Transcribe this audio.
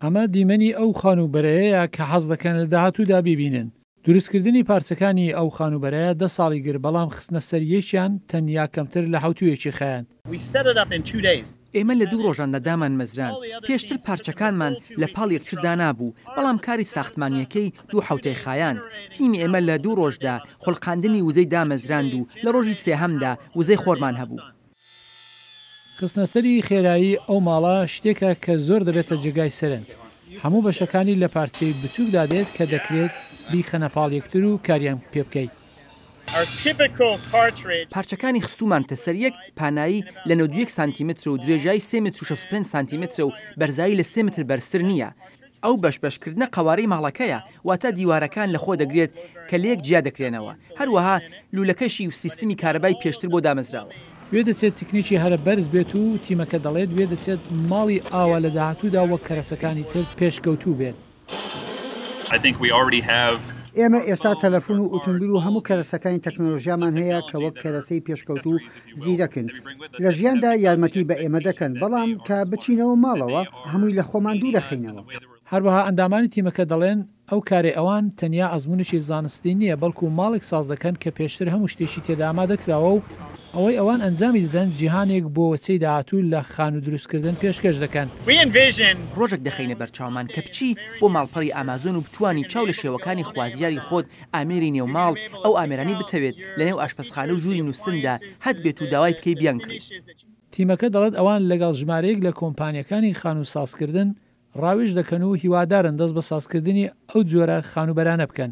ئەمە دیمەنی ئەو خانوبەرەیەیە کە حەز دەکەن لە داهاتوودا ببینن. دروستکردنی پارچەکانی ئەو خانوبەرەیە 10 ساڵی گر بەڵام خستنە سەر یەکیان تەنیا کەمتر لە حوتوویەکی خەیان. ئێمە لە 2 ڕۆژاندا دامان مەزران. پێشتر پارچەکانمان لە پاڵ یەکتردا نابوو، بەڵام کاری ساختمانیەکەی 2 حوتەی خایاند. تیمی ئێمە لە 2 ڕۆژدا خوڵقاندنی وزەی دامەزراند و لە ڕۆژی سێهەمدا وزەی خۆرمان هەبوو. خستنەسەری خێرایی ئەو ماڵە شتێکە کە زۆر دەبێتە جێگای سەرنج. هەموو بەشەکانی لە پارچەی بچووکدا دێت کە دەکرێت بیخەنە پاڵ یەکتر و کاریان پێ بکەیت. پارچەکانی خستومان تەسەر یەک پانایی لە 91 سانتیمتر و درێژایی 3 متر و 65 سانتیمتر و بەرزایی لە 3 متر بەرزتر نییە. ئەو بەشکردنە قەوارەی ماڵەکەیە واتە دیوارەکان لە خۆ دەگرێت کە لە یەک جیا دەکرێنەوە. هەروەها لولەکەشی و سیستمی کارەبای پێشتر بۆ دامەزراوە. وێ دەچێت تکنیکی هەرە بەرز بێت و تیمەکە دەڵێت وێ دەچێت ماڵی ئاوا لە داهاتوودا وەک کەرەسەکانی تر پێشکەوتوو بێت. ئێمە ئێستا تەلەفۆن و ئۆتۆمبیل و هەموو کەرەسەکانی تەکنۆلۆژیامان هەیە کە وەک کەرەسەی پێشکەوتو زیرەکن. لە ژیاندا یارمەتی بە ئێمە دەکەن، بەڵام کە بچینەوە ماڵەوە هەمووی لە خۆمان دوو دەخینەوە. هەروەها ئەندامانی تیمەکە دەڵێن ئەو کارێ ئەوان تەنیا ئەزمونێکی زانستی نییە، بەڵکو ماڵێک ساز دەکەن کە پێشتر هەموو شتێکی تێدا ئامادەکراوە و ئەوەی ئەوان ئەنجامی دەدەن جیهانێک بۆ وەچەی داهاتوو لە خان و دروستکردن پێشکەش دەکەن. ڕۆژێک دەخینە بەرچاومان کە بچی بۆ ماڵپەڕی ئامازۆن و بتوانی چاو لە شێوەکانی خوازیاری خۆت ئامێری نێو ماڵ ئەو ئامێرانی بتەوێت لە نێو ئاشپەزخانە و ژووری نووسندا هەت بێت و داوای بکەی بیان کرد. تیمەکە دەڵێت ئەوان لەگەڵ ژمارەیەک لە کۆمپانیەکانی خان و سازکردن ڕاوێژ دەکەن و هیوادارن دەست بە سازکردنی ئەو جۆرە خانوبەرانە بکەن.